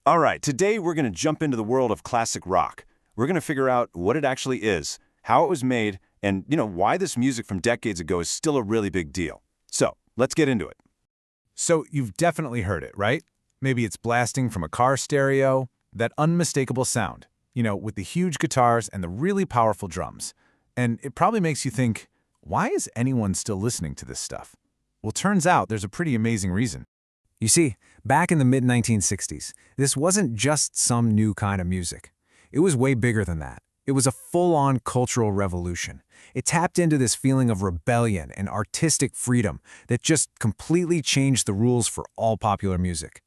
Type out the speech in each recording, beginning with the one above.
All right, today we're going to jump into the world of classic rock. We're going to figure out what it actually is, how it was made, and, why this music from decades ago is still a really big deal. So, let's get into it. So you've definitely heard it, right? Maybe it's blasting from a car stereo, that unmistakable sound, with the huge guitars and the really powerful drums. And it probably makes you think, why is anyone still listening to this stuff? Well, turns out there's a pretty amazing reason. You see, back in the mid-1960s, this wasn't just some new kind of music. It was way bigger than that. It was a full-on cultural revolution. It tapped into this feeling of rebellion and artistic freedom that just completely changed the rules for all popular music.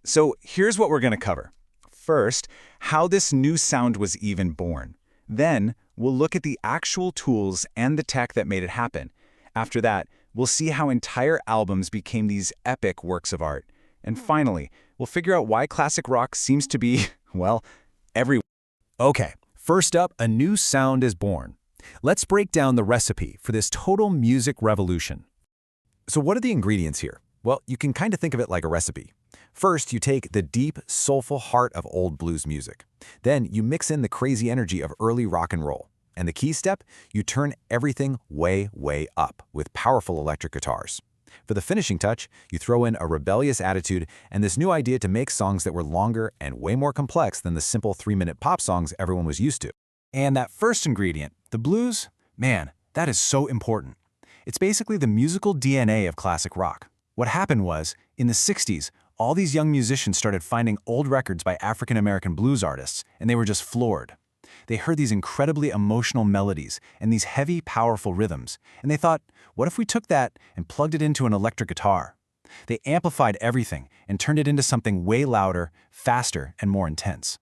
So here's what we're going to cover. First, how this new sound was even born. Then, we'll look at the actual tools and the tech that made it happen. After that, we'll see how entire albums became these epic works of art. And finally, we'll figure out why classic rock seems to be, well, everywhere. Okay, first up, a new sound is born. Let's break down the recipe for this total music revolution. So what are the ingredients here? Well, you can kind of think of it like a recipe. First, you take the deep, soulful heart of old blues music. Then you mix in the crazy energy of early rock and roll. And the key step, you turn everything way, way up with powerful electric guitars. For the finishing touch, you throw in a rebellious attitude and this new idea to make songs that were longer and way more complex than the simple 3-minute pop songs everyone was used to. And that first ingredient, the blues, man, that is so important. It's basically the musical DNA of classic rock. What happened was, in the 60s, all these young musicians started finding old records by African-American blues artists, and they were just floored. They heard these incredibly emotional melodies and these heavy, powerful rhythms, and they thought, what if we took that and plugged it into an electric guitar? They amplified everything and turned it into something way louder, faster, and more intense.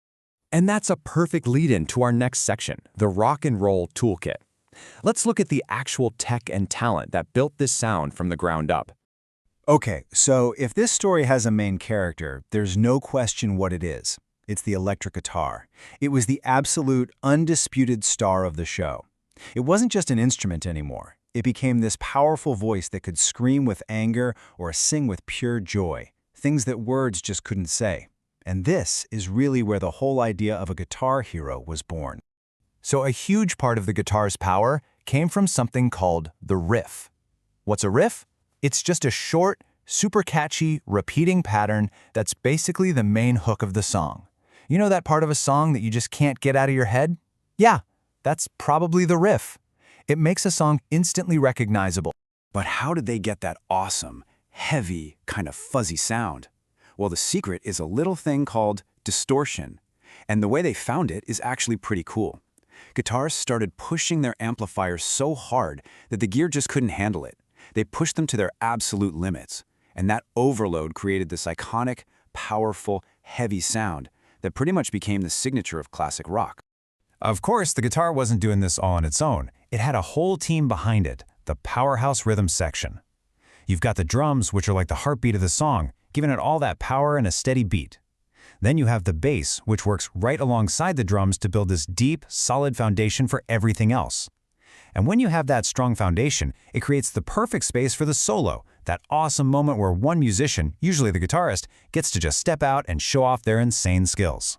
And that's a perfect lead-in to our next section, the rock and roll toolkit. Let's look at the actual tech and talent that built this sound from the ground up. Okay, so if this story has a main character, there's no question what it is. It's the electric guitar. It was the absolute, undisputed star of the show. It wasn't just an instrument anymore. It became this powerful voice that could scream with anger or sing with pure joy, things that words just couldn't say. And this is really where the whole idea of a guitar hero was born. So a huge part of the guitar's power came from something called the riff. What's a riff? It's just a short, super catchy, repeating pattern that's basically the main hook of the song. You know that part of a song that you just can't get out of your head? Yeah, that's probably the riff. It makes a song instantly recognizable. But how did they get that awesome, heavy, kind of fuzzy sound? Well, the secret is a little thing called distortion. And the way they found it is actually pretty cool. Guitars started pushing their amplifiers so hard that the gear just couldn't handle it. They pushed them to their absolute limits. And that overload created this iconic, powerful, heavy sound that pretty much became the signature of classic rock. Of course, the guitar wasn't doing this all on its own. It had a whole team behind it, the powerhouse rhythm section. You've got the drums, which are like the heartbeat of the song, giving it all that power and a steady beat. Then you have the bass, which works right alongside the drums to build this deep, solid foundation for everything else. And when you have that strong foundation, it creates the perfect space for the solo, that awesome moment where one musician, usually the guitarist, gets to just step out and show off their insane skills.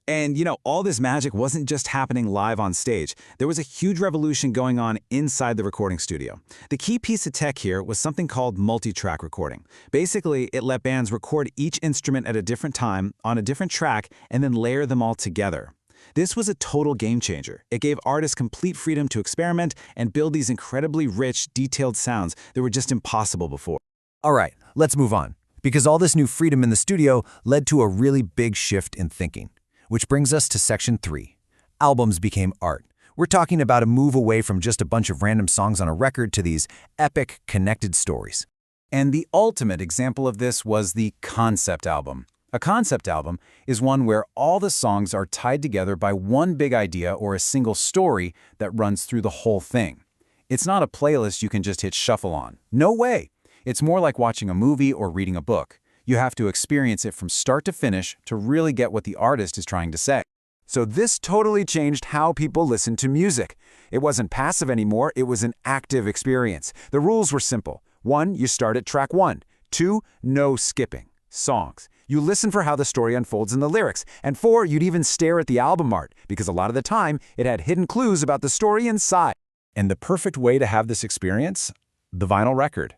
And all this magic wasn't just happening live on stage. There was a huge revolution going on inside the recording studio. The key piece of tech here was something called multi-track recording. Basically, it let bands record each instrument at a different time, on a different track, and then layer them all together. This was a total game changer. It gave artists complete freedom to experiment and build these incredibly rich, detailed sounds that were just impossible before. All right, let's move on, because all this new freedom in the studio led to a really big shift in thinking. Which brings us to section 3. Albums became art. We're talking about a move away from just a bunch of random songs on a record to these epic, connected stories. And the ultimate example of this was the concept album. A concept album is one where all the songs are tied together by one big idea or a single story that runs through the whole thing. It's not a playlist you can just hit shuffle on. No way! It's more like watching a movie or reading a book. You have to experience it from start to finish to really get what the artist is trying to say. So this totally changed how people listened to music. It wasn't passive anymore, it was an active experience. The rules were simple. 1, you start at track 1. 2, no skipping. Songs. You listen for how the story unfolds in the lyrics. And 4, you'd even stare at the album art, because a lot of the time, it had hidden clues about the story inside. And the perfect way to have this experience? The vinyl record.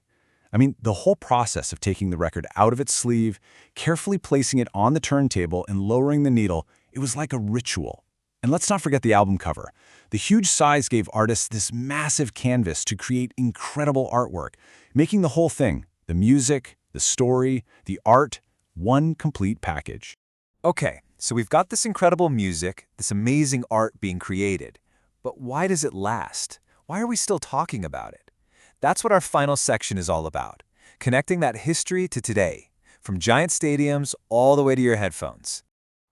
I mean, the whole process of taking the record out of its sleeve, carefully placing it on the turntable and lowering the needle, it was like a ritual. And let's not forget the album cover. The huge size gave artists this massive canvas to create incredible artwork, making the whole thing, the music, the story, the art, one complete package. Okay, so we've got this incredible music, this amazing art being created. But why does it last? Why are we still talking about it? That's what our final section is all about, connecting that history to today, from giant stadiums all the way to your headphones.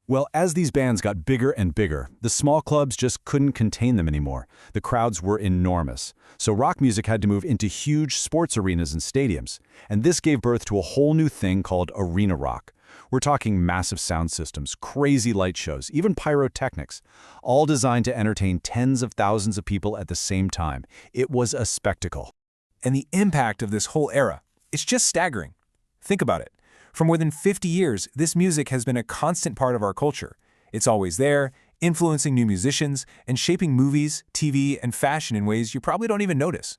Well, as these bands got bigger and bigger, the small clubs just couldn't contain them anymore. The crowds were enormous. So rock music had to move into huge sports arenas and stadiums. And this gave birth to a whole new thing called arena rock. We're talking massive sound systems, crazy light shows, even pyrotechnics, all designed to entertain tens of thousands of people at the same time. It was a spectacle. And the impact of this whole era, it's just staggering. Think about it. For more than 50 years, this music has been a constant part of our culture. It's always there, influencing new musicians and shaping movies, TV, and fashion in ways you probably don't even notice.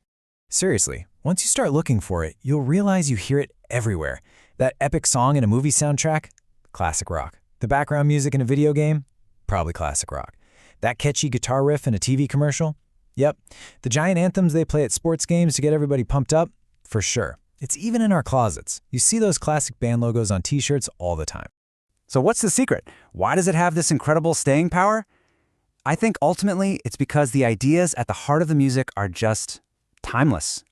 Seriously, once you start looking for it, you'll realize you hear it everywhere. That epic song in a movie soundtrack? Classic rock. The background music in a video game? Probably classic rock. That catchy guitar riff in a TV commercial? Yep. The giant anthems they play at sports games to get everybody pumped up? For sure. It's even in our closets. You see those classic band logos on t-shirts all the time. So what's the secret? Why does it have this incredible staying power? I think ultimately it's because the ideas at the heart of the music are just timeless.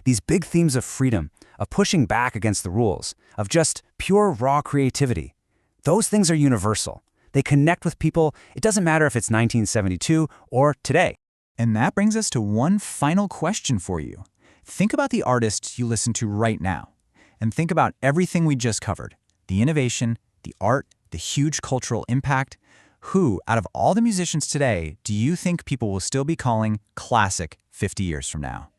These big themes of freedom, of pushing back against the rules, of just pure raw creativity. Those things are universal. They connect with people. It doesn't matter if it's 1972 or today. And that brings us to one final question for you. Think about the artists you listen to right now. And think about everything we just covered. The innovation, the art, the huge cultural impact. Who, out of all the musicians today, do you think people will still be calling classic 50 years from now?